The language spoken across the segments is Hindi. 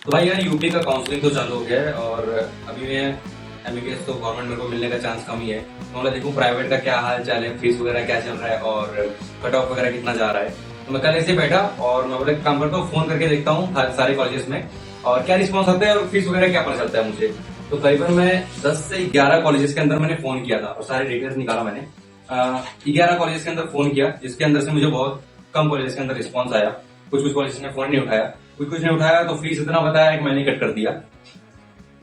तो भाई यार यूपी का काउंसलिंग तो चालू हो गया है और अभी मैं एमबीबीएस तो गवर्नमेंट मेरे को मिलने का चांस कम ही है। तो मैं देखूँ प्राइवेट का क्या हाल चाल है, फीस वगैरह क्या चल रहा है और कट ऑफ वगैरह कितना जा रहा है। तो मैं कल ऐसे बैठा और मैं बोला एक काम करता हूँ, फोन करके देखता हूँ सारे कॉलेजेस में और क्या रिस्पॉन्स आता है और फीस वगैरह क्या पता चलता है मुझे। तो करीबन मैं 10 से 11 कॉलेजेस के अंदर मैंने फोन किया था और सारे डिटेल्स निकाला मैंने। 11 कॉलेजेस के अंदर फोन किया, जिसके अंदर से मुझे बहुत कम कॉलेजेस के अंदर रिस्पॉन्स आया। कुछ कॉलेजेस ने फोन नहीं उठाया, कुछ नहीं उठाया, तो फीस इतना बताया कि मैंने कट कर दिया।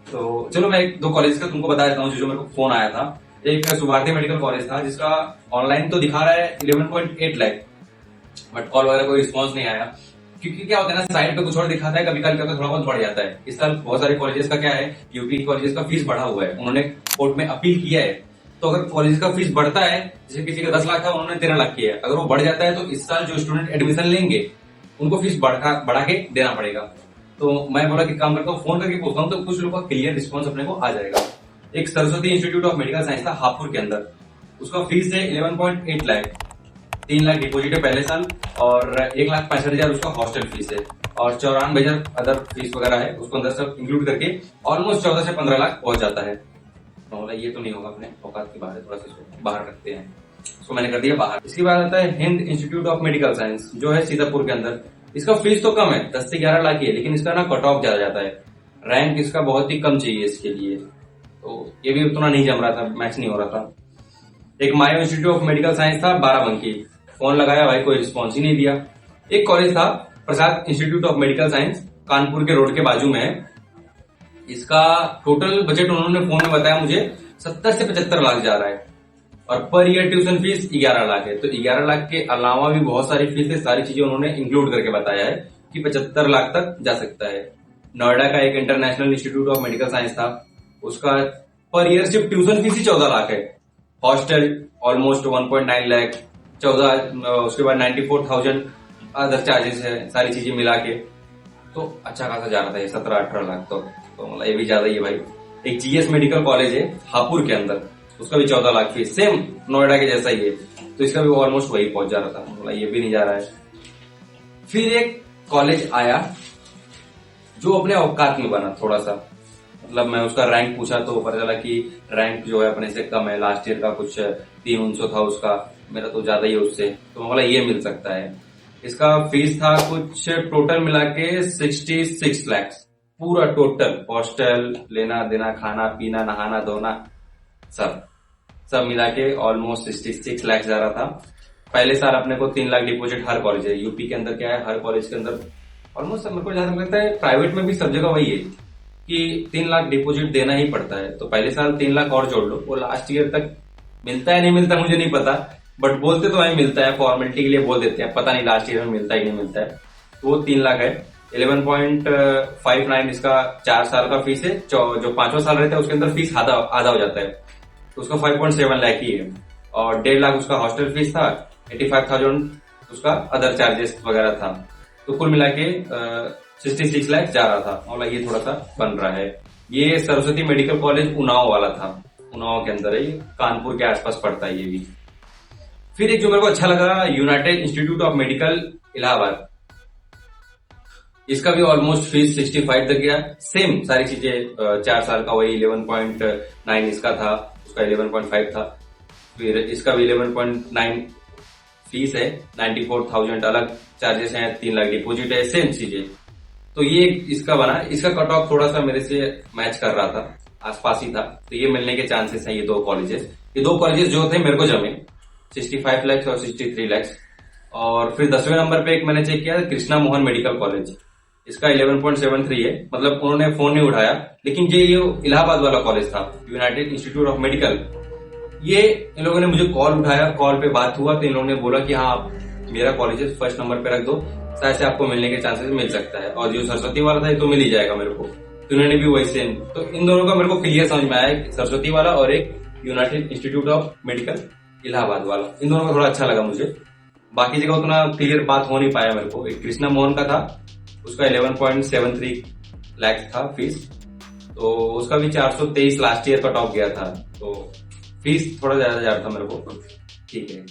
तो चलो मैं एक दो कॉलेज का तुमको बता देता हूँ जो मेरे को फोन आया था। एक सुभारती मेडिकल कॉलेज था जिसका ऑनलाइन तो दिखा रहा है 11.8 लाख, बट कॉल वगैरह कोई रिस्पॉन्स नहीं आया। क्योंकि क्या होता है ना, साइड पे कुछ और दिखाता है, कभी कभी क्या होता है थोड़ा बहुत बढ़ जाता है। इस साल बहुत सारे कॉलेजेस का क्या है, यूपी कॉलेजेस का फीस बढ़ा हुआ है, उन्होंने कोर्ट में अपील किया है। तो अगर कॉलेज का फीस बढ़ता है, जैसे किसी का 10 लाख था उन्होंने 13 लाख किया है, अगर वो बढ़ जाता है तो इस साल जो स्टूडेंट एडमिशन लेंगे उनको फीस बढ़ा के देना पड़ेगा। तो मैं बोला कि काम करता हूँ, फोन करके पूछता हूँ, तो कुछ लोगों का क्लियर रिस्पॉन्स अपने को आ जाएगा। एक Saraswati institute of Medical science था हापुड़ के अंदर, उसका फीस है 11.8 लाख। 3 लाख डिपोजिट है पहले साल और 1,65,000 उसका हॉस्टल फीस है और 94,000 अदर फीस वगैरह है, उसको अंदर सब इंक्लूड करके ऑलमोस्ट 14 से 15 लाख पहुंच जाता है। तो बोला ये तो नहीं होगा, अपने औकात के बाहर है, थोड़ा सा इसको बाहर रखते हैं। इसको मैंने कर दिया बाहर। इसके बाद आता है Hind institute of Medical science जो है सीतापुर के अंदर। इसका फीस तो कम है, 10 से 11 लाख ही है, लेकिन इसका ना कट ऑफ ज्यादा जाता है, रैंक इसका बहुत ही कम चाहिए इसके लिए, तो ये भी उतना नहीं जम रहा था, मैच नहीं हो रहा था। एक मायो इंस्टीट्यूट ऑफ मेडिकल साइंस था बाराबंकी, फोन लगाया भाई कोई रिस्पॉन्स ही नहीं दिया। एक कॉलेज था Prasad Institute of Medical Science, Kanpur के रोड के बाजू में है। इसका टोटल बजट उन्होंने फोन में बताया मुझे 70 से 75 लाख जा रहा है और per year tuition fees 11 lakh है। तो 11 लाख के अलावा भी बहुत सारी फीस है, सारी चीजें उन्होंने इंक्लूड करके बताया है कि 75 लाख तक जा सकता है। नोएडा का एक international institute of Medical science था, उसका पर ईयर सिर्फ ट्यूशन फीस ही 14 लाख है, हॉस्टल ऑलमोस्ट 1.9 लाख, 14 उसके बाद 94,000 अदर चार्जेस है, सारी चीजें मिला के तो अच्छा खासा जा रहा था ये 17-18 लाख। तो मतलब ये भी ज्यादा ही है भाई। एक जीएस मेडिकल कॉलेज है हापुड़ के अंदर, उसका भी 14 लाख फीस, सेम नोएडा के जैसा ही है, तो इसका भी ऑलमोस्ट वही पहुंच जा रहा था। मतलब ये भी नहीं जा रहा है। फिर एक कॉलेज आया जो अपने औकात में बना थोड़ा सा, मतलब मैं उसका रैंक पूछा तो पता चला कि रैंक जो है अपने से कम है, लास्ट ईयर का कुछ 300 था उसका, मेरा तो ज्यादा ही है उससे, तो मतलब ये मिल सकता है। इसका फीस था कुछ टोटल मिला के 66 लाख, पूरा टोटल, हॉस्टल, लेना देना, खाना पीना, नहाना धोना, सब मिला के ऑलमोस्ट 66 लाख जा रहा था। पहले साल अपने को 3 लाख डिपोजिट हर कॉलेज है, यूपी के अंदर क्या है हर कॉलेज के अंदर ऑलमोस्ट, मेरे को जहां तक लगता है प्राइवेट में भी सब जगह वही है कि 3 लाख डिपोजिट देना ही पड़ता है। तो पहले साल 3 लाख और जोड़ लो, वो लास्ट ईयर तक मिलता है नहीं मिलता मुझे नहीं पता, बट बोलते तो है मिलता है, फॉर्मेलिटी के लिए बोल देते हैं, पता नहीं लास्ट ईयर में मिलता है नहीं मिलता है। तो वो 3 लाख है। 11.59 इसका 4 साल का फीस है, जो 5वां साल रहता है उसके अंदर फीस आधा हो जाता है, तो उसका 5.7 लाख ही है और 1.5 लाख उसका हॉस्टल फीस था, 85,000 उसका अदर चार्जेस वगैरह था, तो कुल मिला के 66 लाख जा रहा था। और ये थोड़ा सा बन रहा है। ये सरस्वती मेडिकल कॉलेज उन्नाव वाला था, उन्नाव के अंदर है, कानपुर के आसपास पड़ता है ये भी। फिर एक जो मेरे को अच्छा लगा, United institute of medical Allahabad, इसका भी ऑलमोस्ट फीस 65 तक गया, सेम सारी चीजें, 4 साल का वही 11.9 इसका था, उसका 11.5 था, फिर इसका भी 11.9 फीस है, 94,000 अलग चार्जेस हैं, 3 लाख डिपोजिट है, सेम चीजें। तो ये इसका बना, इसका कट ऑफ थोड़ा सा मेरे से मैच कर रहा था, आसपास ही था, तो ये मिलने के चांसेस हैं। ये दो कॉलेजेस जो थे मेरे को जमे 65 लाख और 63 लाख। और फिर 10वें नंबर पे एक मैंने चेक किया कृष्णा मोहन मेडिकल कॉलेज, इसका 11.73 है, मतलब उन्होंने फोन नहीं उठाया, लेकिन ये इलाहाबाद वाला कॉलेज था, यूनाइटेड इंस्टीट्यूट ऑफ मेडिकल, ये इन लोगों ने मुझे कॉल उठाया, कॉल पे बात हुआ, तो इन लोगों ने बोला कि हाँ आप मेरा कॉलेज फर्स्ट नंबर पे रख दो, शायद से आपको मिलने के चांसेस मिल सकता है। और जो सरस्वती वाला था ये तो मिल ही जाएगा मेरे को, तो उन्होंने भी वही सेम। तो इन दोनों का मेरे को क्लियर समझ में आया, सरस्वती वाला और एक United institute of medical Allahabad वाला, इन दोनों का थोड़ा अच्छा लगा मुझे। बाकी जगह उतना क्लियर बात हो नहीं पाया मेरे को। एक कृष्णा मोहन का था, उसका 11.73 लाख था फीस, तो उसका भी 423 लास्ट ईयर का टॉप गया था, तो फीस थोड़ा ज्यादा जा रहा था मेरे को, ठीक है।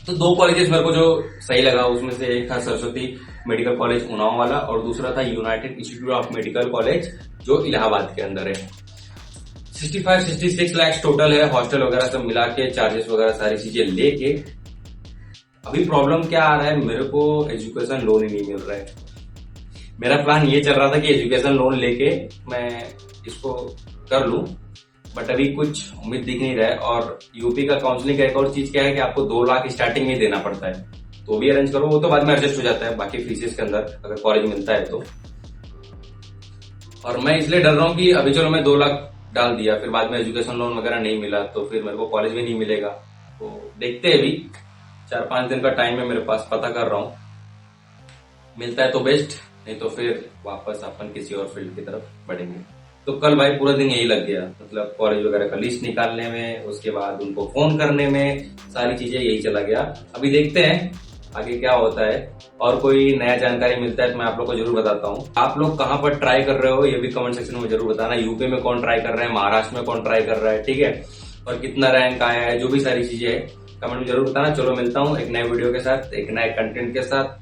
तो 2 कॉलेजेस मेरे को जो सही लगा उसमें से एक था सरस्वती मेडिकल कॉलेज उन्नाव वाला और दूसरा था United institute of medical college जो इलाहाबाद के अंदर है। 65-66 लाख टोटल है, हॉस्टल वगैरह सब मिला के, चार्जेस वगैरह सारी चीजें लेके। अभी प्रॉब्लम क्या आ रहा है, मेरे को एजुकेशन लोन ही नहीं मिल रहा है। मेरा प्लान ये चल रहा था कि एजुकेशन लोन लेके मैं इसको कर लूं, बट अभी कुछ उम्मीद दिख नहीं रहा है। और यूपी का काउंसलिंग का एक और चीज क्या है कि आपको 2 लाख स्टार्टिंग में देना पड़ता है, तो भी अरेंज करो, वो तो बाद में एडजस्ट हो जाता है बाकी फीसेस के अंदर अगर कॉलेज मिलता है तो। और मैं इसलिए डर रहा हूँ कि अभी चलो मैं 2 लाख डाल दिया, फिर बाद में एजुकेशन लोन वगैरह नहीं मिला तो फिर मेरे को कॉलेज भी नहीं मिलेगा। तो देखते हैं, अभी 4-5 दिन का टाइम है मेरे पास, पता कर रहा हूँ, मिलता है तो बेस्ट, नहीं तो फिर वापस अपन किसी और फील्ड की तरफ बढ़ेंगे। तो कल भाई पूरा दिन यही लग गया, मतलब कॉलेज वगैरह का लिस्ट निकालने में, उसके बाद उनको फोन करने में, सारी चीजें यही चला गया। अभी देखते हैं आगे क्या होता है, और कोई नया जानकारी मिलता है तो मैं आप लोग को जरूर बताता हूँ। आप लोग कहाँ पर ट्राई कर रहे हो ये भी कमेंट सेक्शन में जरूर बताना। यूपी में कौन ट्राई कर रहा है, महाराष्ट्र में कौन ट्राई कर रहा है, ठीक है, और कितना रैंक आया है, जो भी सारी चीजें है कमेंट में जरूर बताना। चलो मिलता हूँ एक नए वीडियो के साथ, एक नए कंटेंट के साथ।